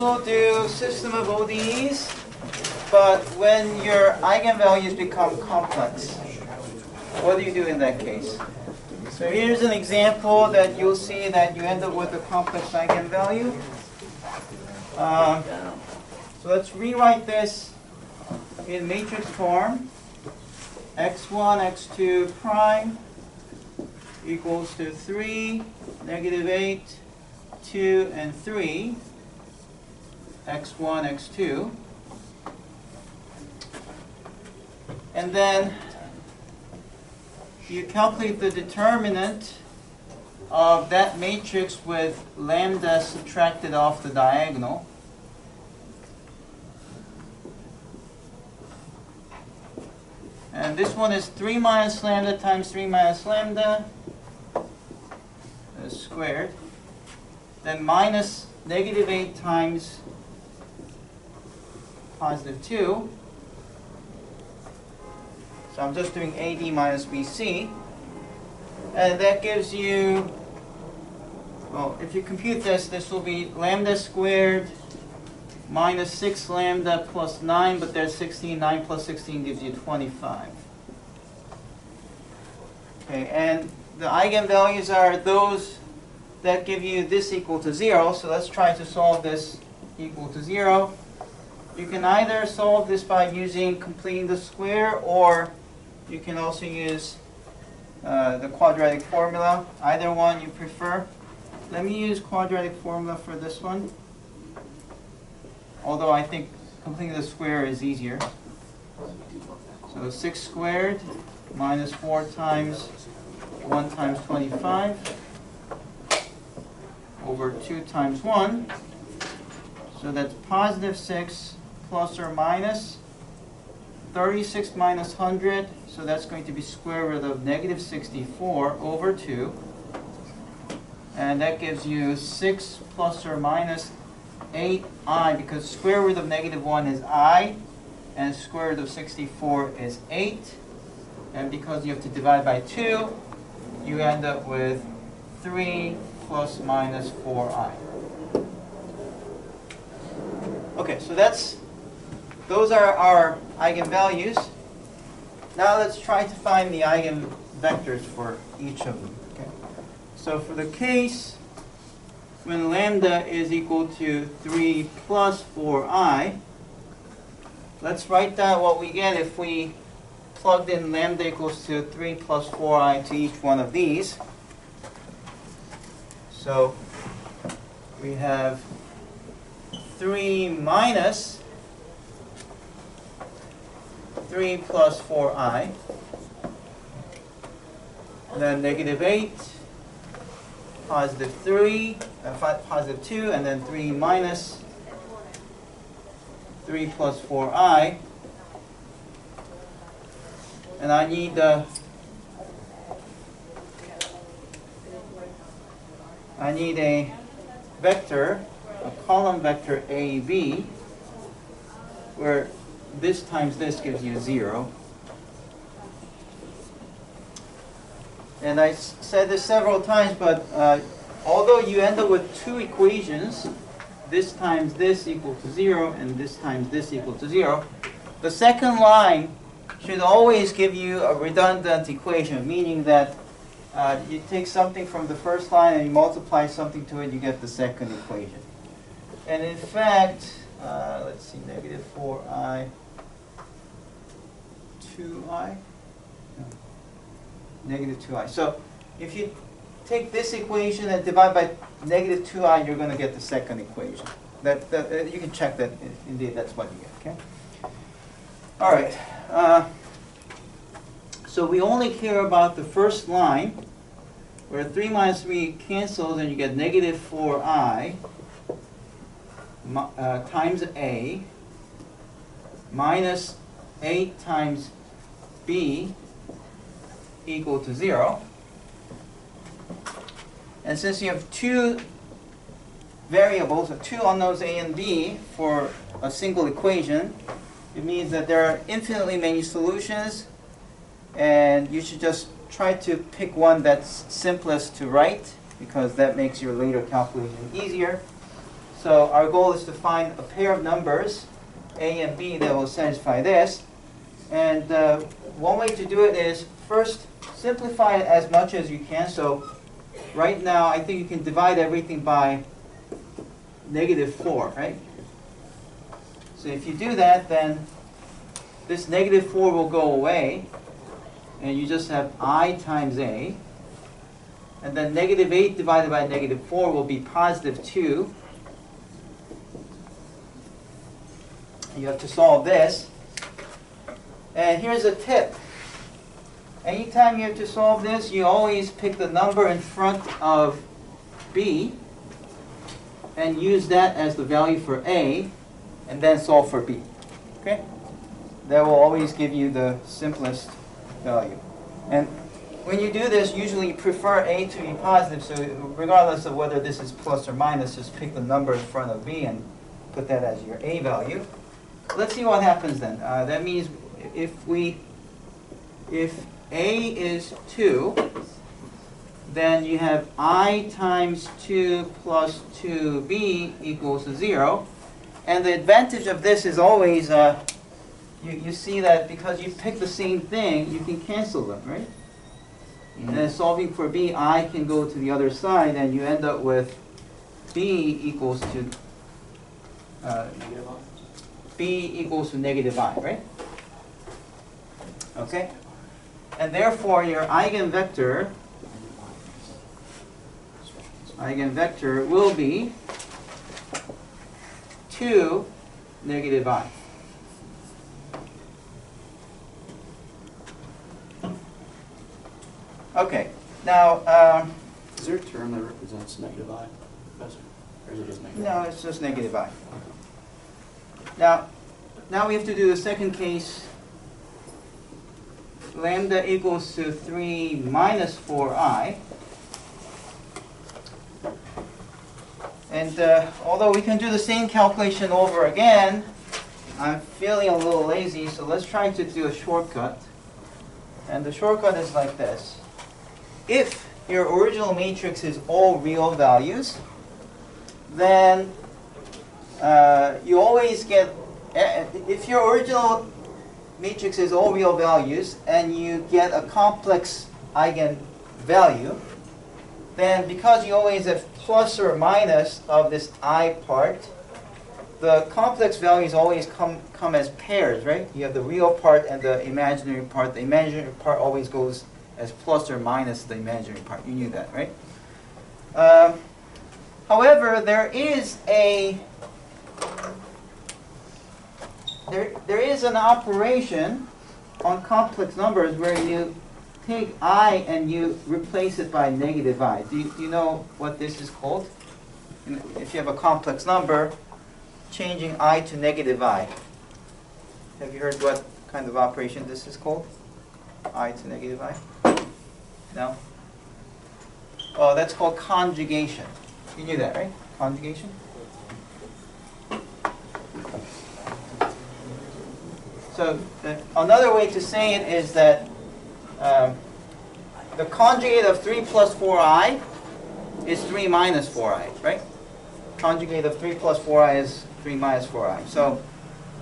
We'll do system of ODEs, but when your eigenvalues become complex, what do you do in that case? So here's an example that you'll see that you end up with a complex eigenvalue. So let's rewrite this in matrix form. x1, x2 prime equals to 3, negative 8, 2, and 3. x1, x2. And then you calculate the determinant of that matrix with lambda subtracted off the diagonal. And this one is 3 minus lambda times 3 minus lambda squared. Then minus negative 8 times positive 2. So I'm just doing AD minus BC. And that gives you, well, if you compute this, this will be lambda squared minus 6 lambda plus 9, but there's 16. 9 plus 16 gives you 25. Okay, and the eigenvalues are those that give you this equal to 0. So let's try to solve this equal to 0. You can either solve this by using completing the square, or you can also use the quadratic formula. Either one you prefer. Let me use quadratic formula for this one, although I think completing the square is easier. So 6 squared minus 4 times 1 times 25 over 2 times 1. So that's positive 6 plus or minus 36 minus 100. So that's going to be square root of negative 64 over 2. And that gives you 6 plus or minus 8i, because square root of negative 1 is I, and square root of 64 is 8. And because you have to divide by 2, you end up with 3 plus minus 4i. Okay, so those are our eigenvalues. Now let's try to find the eigenvectors for each of them. Okay. So for the case when lambda is equal to 3 plus 4i, let's write down what we get if we plugged in lambda equals to 3 plus 4i to each one of these. So we have 3 minus 3 plus 4i, then negative 8, positive 3, positive 2, and then 3 minus 3 plus 4i. And I need a vector, a column vector AB, where this times this gives you 0. And I said this several times, but although you end up with two equations, this times this equal to 0, and this times this equal to 0, the second line should always give you a redundant equation, meaning that you take something from the first line and you multiply something to it, you get the second equation. And in fact, let's see, negative 4i, 2i, no, negative 2i. So if you take this equation and divide by negative 2i, you're going to get the second equation. You can check that, indeed, that's what you get. Okay. All right. So we only care about the first line, where 3 minus 3 cancels, and you get negative 4i times a minus 8 times b equal to 0. And since you have two variables, or two unknowns a and b for a single equation, it means that there are infinitely many solutions, and you should just try to pick one that's simplest to write, because that makes your later calculation easier. So our goal is to find a pair of numbers, a and b, that will satisfy this. And one way to do it is first simplify it as much as you can. So right now, I think you can divide everything by -4, right? So if you do that, then this -4 will go away, and you just have I times a. And then -8 divided by -4 will be +2. You have to solve this. And here's a tip. Anytime you have to solve this, you always pick the number in front of b and use that as the value for a, and then solve for b. Okay? That will always give you the simplest value. And when you do this, usually you prefer a to be positive, so regardless of whether this is plus or minus, just pick the number in front of b and put that as your a value. Let's see what happens then. That means if a is 2, then you have I times 2 plus 2b equals 0. And the advantage of this is always, you see that because you pick the same thing, you can cancel them, right? And then solving for b, I can go to the other side, and you end up with b equals to -i, right? Okay? And therefore, your eigenvector will be 2, -i. Okay, now, is there a term that represents -i, Professor? Or is it just -i? No, it's just -i. Now we have to do the second case. Lambda equals to 3 minus 4i. And although we can do the same calculation over again, I'm feeling a little lazy, so let's try to do a shortcut. And the shortcut is like this. If your original matrix is all real values, then you always get, if your original matrix is all real values and you get a complex eigenvalue, then because you always have plus or minus of this I part, the complex values always come as pairs, right? You have the real part and the imaginary part. The imaginary part always goes as plus or minus the imaginary part. You knew that, right? However, there is an operation on complex numbers where you take I and you replace it by -i. Do you know what this is called? If you have a complex number, changing I to -i. Have you heard what kind of operation this is called? I to -i? No? Oh, that's called conjugation. You knew that, right? Conjugation? So another way to say it is that the conjugate of 3 plus 4i is 3 minus 4i, right? Conjugate of 3 plus 4i is 3 minus 4i. So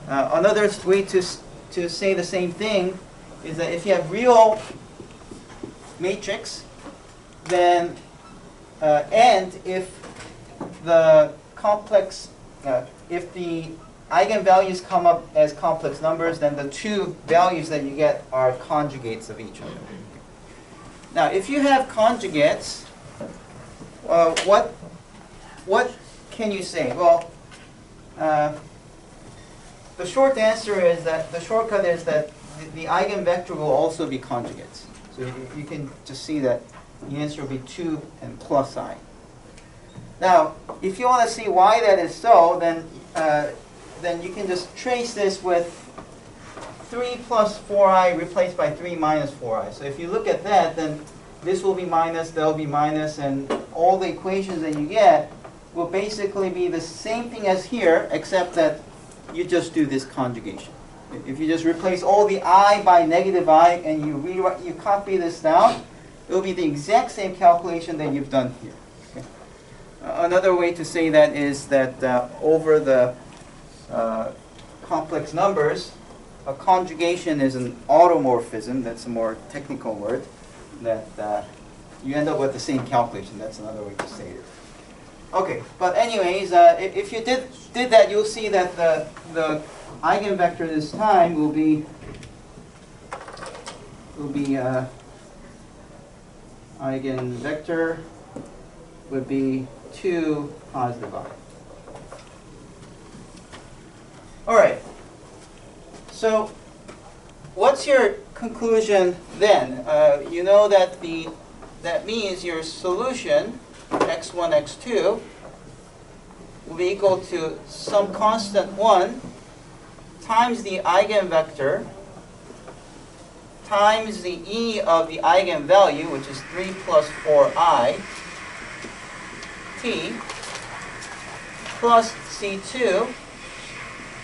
another way to say the same thing is that if you have real matrix, then and if the complex, if the eigenvalues come up as complex numbers, then the two values that you get are conjugates of each other. Now, if you have conjugates, what can you say? Well, the short answer is that the shortcut is that the eigenvector will also be conjugates. So you can just see that the answer will be 2 and plus I. Now, if you want to see why that is so, then you can just trace this with 3 plus 4i replaced by 3 minus 4i. So if you look at that, then this will be minus, that will be minus, and all the equations that you get will basically be the same thing as here, except that you just do this conjugation. If you just replace all the I by -i and you copy this down, it will be the exact same calculation that you've done here. Okay? Another way to say that is that over the complex numbers, a conjugation is an automorphism. That's a more technical word. That you end up with the same calculation. That's another way to say it. Okay, but anyways, if you did that, you'll see that the eigenvector this time will be eigenvector would be 2 positive I. All right. So, what's your conclusion then? You know that that means your solution x1, x2 will be equal to some constant 1 times the eigenvector times the e of the eigenvalue, which is 3 plus 4i t, plus c2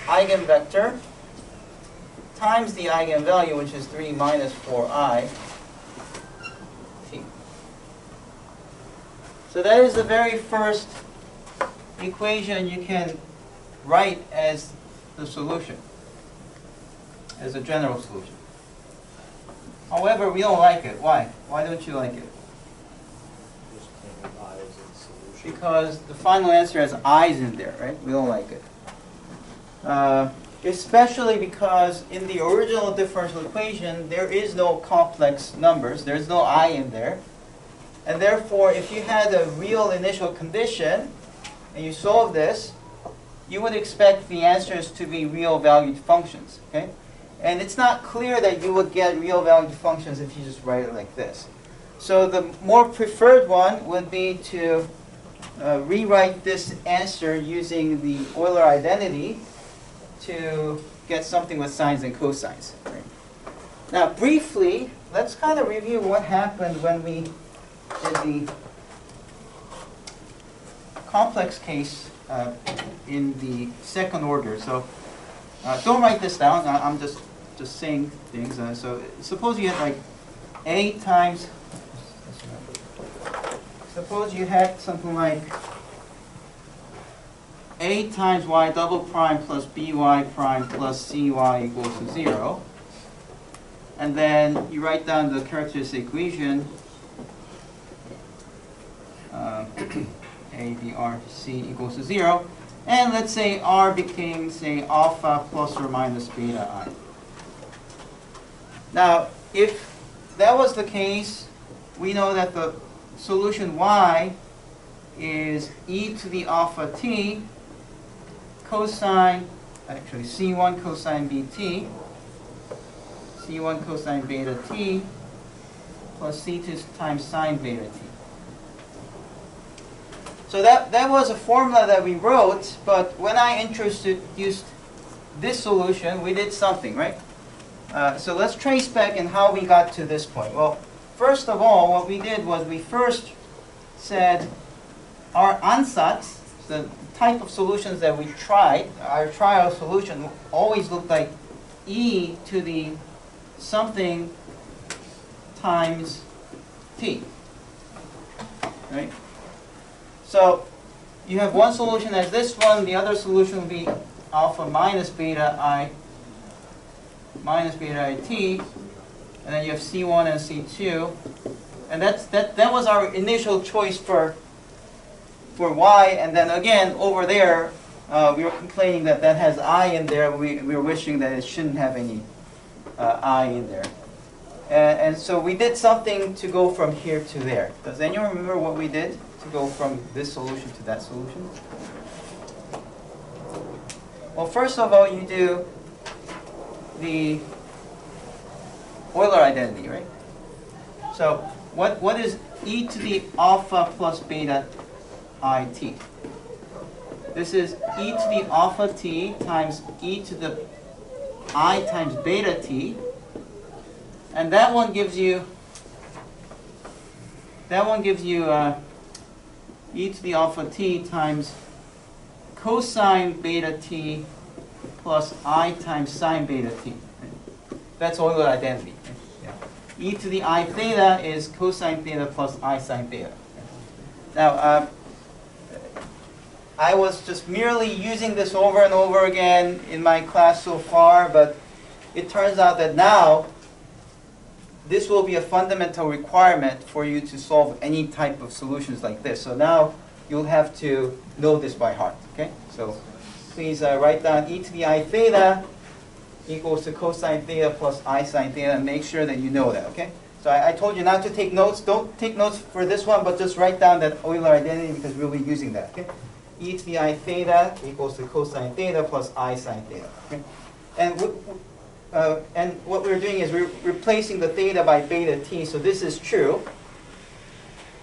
eigenvector times the eigenvalue, which is 3 minus 4i t. So that is the very first equation you can write as the solution, as a general solution. However, we don't like it. Why? Why don't you like it? Because the final answer has i's in there, right? We don't like it. Especially because in the original differential equation, there is no complex numbers. There's no I in there. And therefore, if you had a real initial condition, and you solve this, you would expect the answers to be real valued functions, okay? And it's not clear that you would get real valued functions if you just write it like this. So the more preferred one would be to rewrite this answer using the Euler Identity to get something with sines and cosines. Right? Now, briefly, let's kind of review what happened when we did the complex case in the second order. So don't write this down. I'm just saying things. So suppose you had like a times. Suppose you had something like a times y double prime plus by prime plus cy equals to 0. And then you write down the characteristic equation a dr c equals to 0. And let's say r became, say, alpha plus or minus beta I. Now, if that was the case, we know that the solution y is e to the alpha t cosine, actually c1 cosine bt, c1 cosine beta t plus c2 times sine beta t. So that was a formula that we wrote, but when I introduced this solution, we did something, right? So let's trace back and how we got to this point. Well, first of all, what we did was we first said our ansatz, the type of solutions that we tried, our trial solution always looked like e to the something times t, right? So you have one solution as this one, the other solution will be alpha minus beta I t, and then you have C1 and C2, and that was our initial choice for y, and then again over there we were complaining that that has I in there. We were wishing that it shouldn't have any I in there, and so we did something to go from here to there. Does anyone remember what we did to go from this solution to that solution? Well, first of all, you do the Euler identity, right? So what is e to the alpha plus beta I t? This is e to the alpha t times e to the I times beta t, and that one gives you e to the alpha t times cosine beta t plus I times sine beta t. That's Euler identity. Yeah. E to the I theta is cosine theta plus I sine theta. Now, I was just merely using this over and over again in my class so far, but it turns out that now this will be a fundamental requirement for you to solve any type of solutions like this. So now you'll have to know this by heart, okay? So please write down e to the I theta equals to cosine theta plus I sine theta, and make sure that you know that, okay? So I told you not to take notes. Don't take notes for this one, but just write down that Euler identity because we'll be using that, okay? E to the I theta equals to cosine theta plus I sine theta, okay? And what we're doing is we're replacing the theta by beta t, so this is true.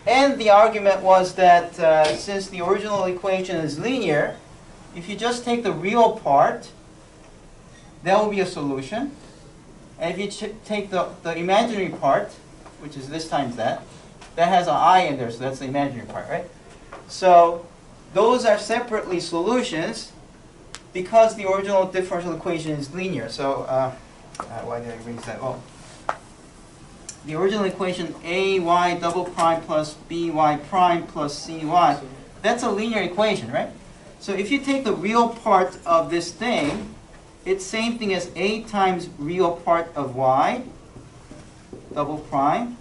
And the argument was that since the original equation is linear, if you just take the real part, that will be a solution. And if you take the imaginary part, which is this times that has an I in there, so that's the imaginary part, right? So those are separately solutions because the original differential equation is linear. So why did I erase that? Oh, the original equation ay double prime plus by prime plus cy, that's a linear equation, right? So if you take the real part of this thing, it's same thing as a times real part of y double prime,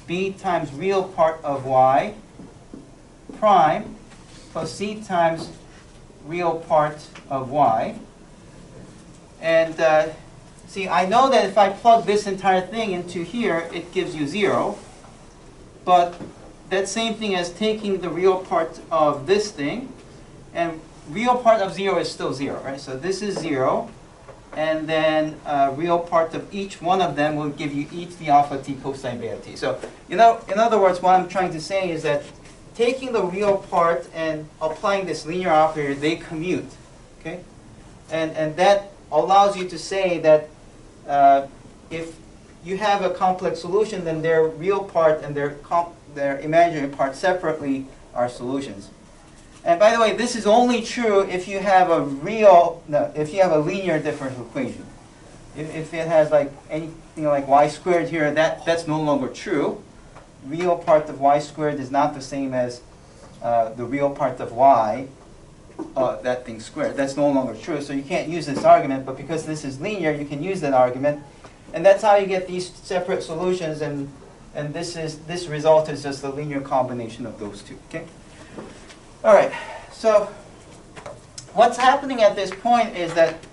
b times real part of y prime plus c times real part of y. And see, I know that if I plug this entire thing into here, it gives you 0. But that same thing as taking the real part of this thing, and real part of 0 is still 0, right? So this is 0, and then real part of each one of them will give you e to the alpha t cosine beta t. So, you know, in other words, what I'm trying to say is that taking the real part and applying this linear operator, they commute, okay? And that allows you to say that if you have a complex solution, then their real part and their imaginary part separately are solutions. And by the way, this is only true if you have a linear differential equation. If it has like anything like y squared here, that's no longer true. Real part of y squared is not the same as the real part of y, that thing squared. That's no longer true, so you can't use this argument, but because this is linear, you can use that argument. And that's how you get these separate solutions, and this result is just a linear combination of those two, okay? All right, so what's happening at this point is that,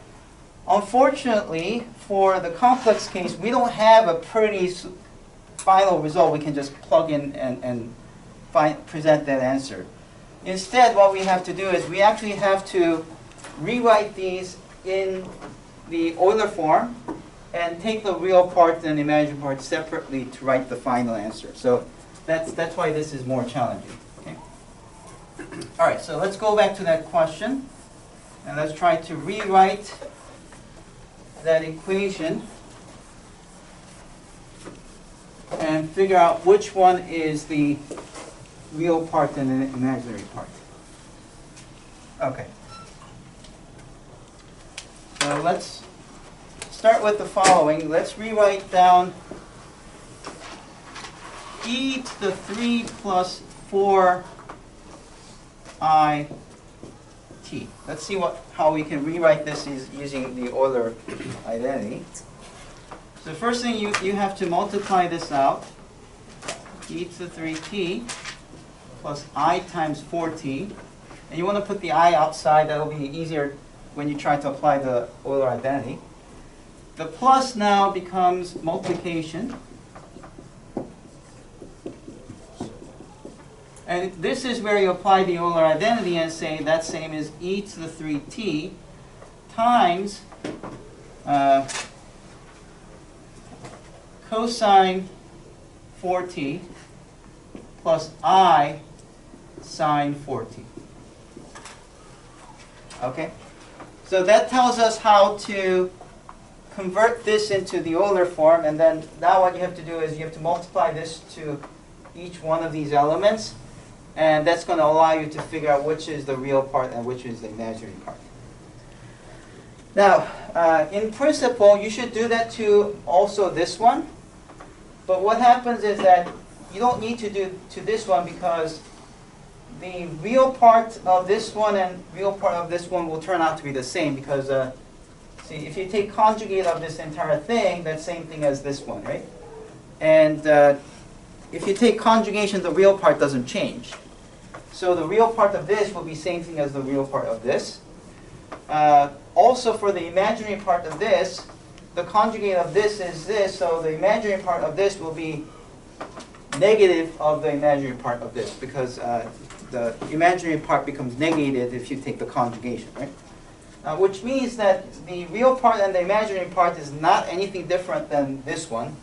unfortunately, for the complex case, we don't have a pretty final result we can just plug in and present that answer. Instead, what we have to do is we actually have to rewrite these in the Euler form and take the real part and imaginary part separately to write the final answer. So that's why this is more challenging. Okay? All right, so let's go back to that question, and let's try to rewrite that equation and figure out which one is the real part and the imaginary part. Okay. So let's start with the following. Let's rewrite down e to the 3 plus 4 I t. Let's see how we can rewrite this using the Euler identity. So the first thing you have to multiply this out. E to the 3t plus I times 4t. And you want to put the I outside. That'll be easier when you try to apply the Euler identity. The plus now becomes multiplication. And this is where you apply the Euler identity and say that's same as e to the 3t times cosine 4t plus I sine 4t. Okay? So that tells us how to convert this into the Euler form, and then now what you have to do is you have to multiply this to each one of these elements, and that's going to allow you to figure out which is the real part and which is the imaginary part. Now, in principle, you should do that to also this one, but what happens is that you don't need to do to this one because the real part of this one and real part of this one will turn out to be the same because, see, if you take conjugate of this entire thing, that's same thing as this one, right? And if you take conjugation, the real part doesn't change. So the real part of this will be same thing as the real part of this. Also for the imaginary part of this, the conjugate of this is this, so the imaginary part of this will be negative of the imaginary part of this because the imaginary part becomes negated if you take the conjugation, right? Which means that the real part and the imaginary part is not anything different than this one.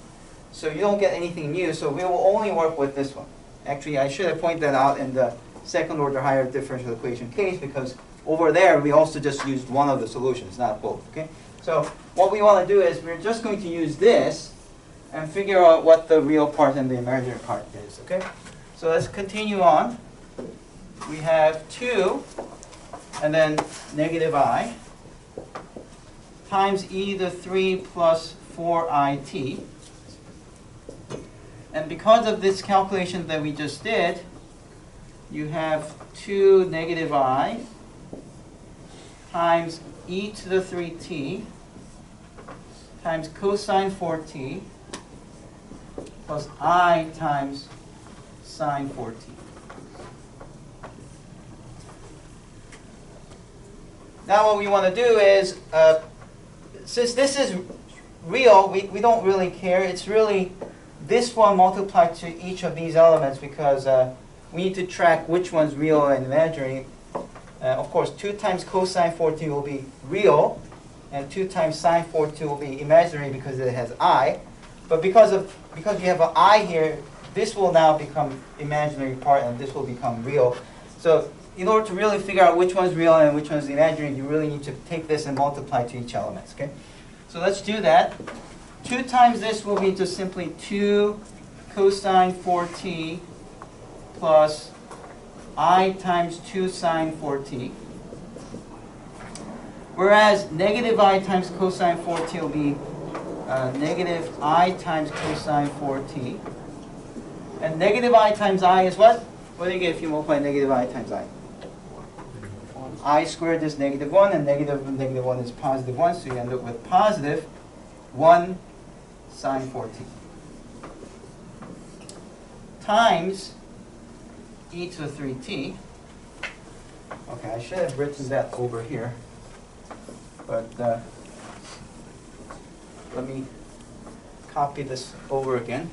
So you don't get anything new, so we will only work with this one. Actually, I should have pointed that out in the second order higher differential equation case because over there we also just used one of the solutions, not both, okay? So what we want to do is we're just going to use this and figure out what the real part and the imaginary part is, okay? So let's continue on. We have 2 and then negative I times e to the 3 plus 4it. And because of this calculation that we just did, you have 2 negative I times e to the 3t times cosine 4t plus I times sine 4t. Now what we want to do is, since this is real, we don't really care. It's really this one multiplied to each of these elements because we need to track which one's real and imaginary. Of course, 2 times cosine 4t will be real, and 2 times sine 4t will be imaginary because it has I. But because you have an I here, this will now become imaginary part, and this will become real. So in order to really figure out which one's real and which one's imaginary, you really need to take this and multiply to each element. Okay? So let's do that. 2 times this will be just simply 2 cosine 4t plus I times 2 sine 4t. Whereas negative I times cosine 4t will be negative I times cosine 4t. And negative I times I is what? What do you get if you multiply negative I times I? I squared is negative 1, and negative 1 is positive 1, so you end up with positive 1 sine 4t. Times e to the 3t. Okay, I should have written that over here. But let me copy this over again,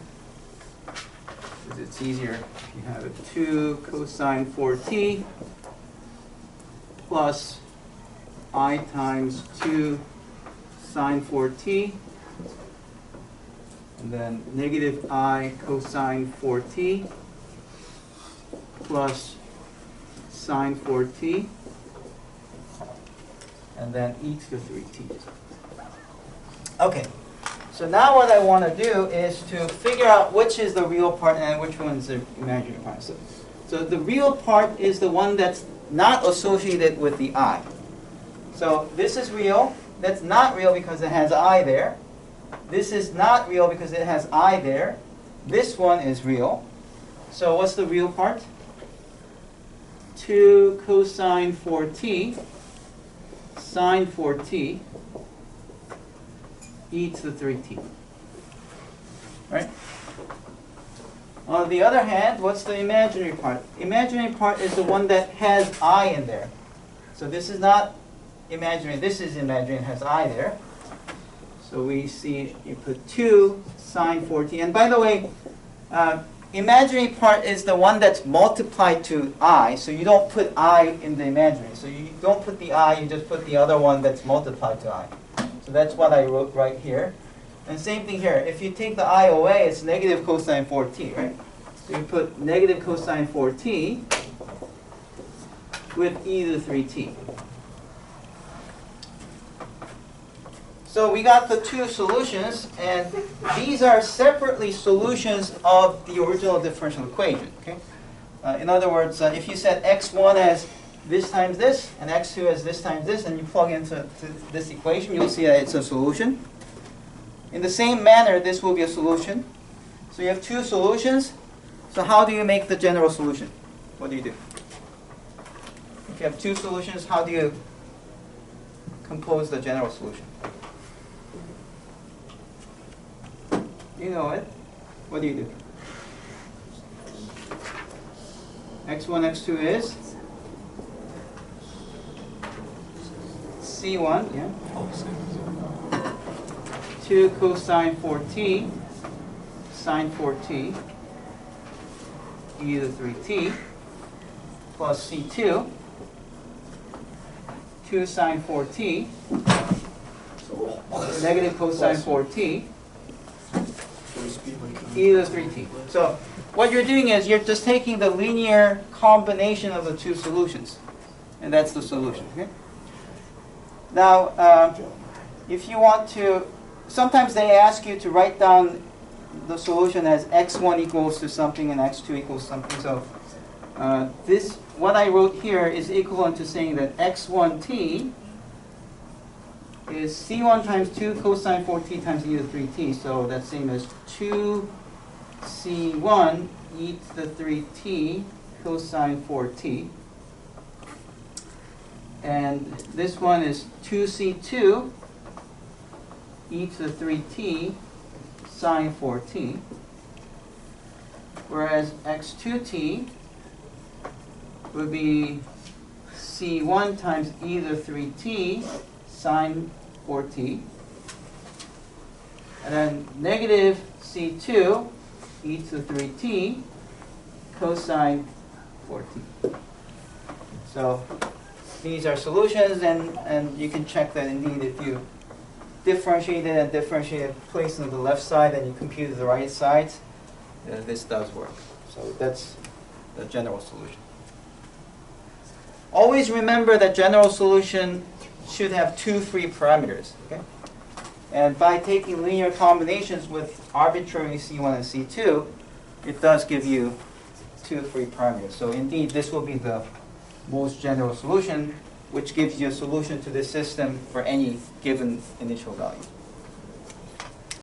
because it's easier if you have it. 2 cosine 4t plus I times 2 sine 4t, and then negative I cosine 4t plus sine 4t, and then e to the 3t. Okay, so now what I want to do is to figure out which is the real part and which one is the imaginary part. So the real part is the one that's not associated with the I. So this is real. That's not real because it has I there. This is not real because it has I there. This one is real. So what's the real part? 2 cosine 4t sine 4t e to the 3t. Right? On the other hand, what's the imaginary part? Imaginary part is the one that has I in there. So this is not imaginary. This is imaginary and has I there. So we see you put 2 sine 4t. And by the way, imaginary part is the one that's multiplied to I. So you don't put I in the imaginary. So you don't put the I, you just put the other one that's multiplied to I. So that's what I wrote right here. And same thing here. If you take the I away, it's negative cosine 4t, right? So you put negative cosine 4t with e to the 3t. So we got the two solutions, and these are separately solutions of the original differential equation. Okay? In other words, if you set x1 as this times this, and x2 as this times this, and you plug into this equation, you'll see that it's a solution. In the same manner, this will be a solution. So you have two solutions. So how do you make the general solution? What do you do? If you have two solutions, how do you compose the general solution? You know it. What do you do? x1, x2 is c1, yeah. 2 cosine 4t, sine 4t, e to the 3t, plus c2, 2 sine 4t, negative cosine 4t, e to the 3t. So what you're doing is you're just taking the linear combination of the two solutions, and that's the solution. Okay? Now, if you want to, sometimes they ask you to write down the solution as x1 equals to something and x2 equals something. So this, what I wrote here is equivalent to saying that x1t is c1 times 2 cosine 4t times e to the 3t. So that's same as 2c1 e to the 3t cosine 4t. And this one is 2c2 e to the 3t sine 4t. Whereas x2t would be c1 times e to the 3t sine 4t. And then negative c2 e to the 3t cosine 4t. So these are solutions, and you can check that indeed if you differentiated and differentiated place on the left side and you computed the right sides, this does work. So that's the general solution. Always remember that general solution should have two free parameters. Okay? And by taking linear combinations with arbitrary C1 and C2, it does give you two free parameters. So indeed, this will be the most general solution, which gives you a solution to this system for any given initial value.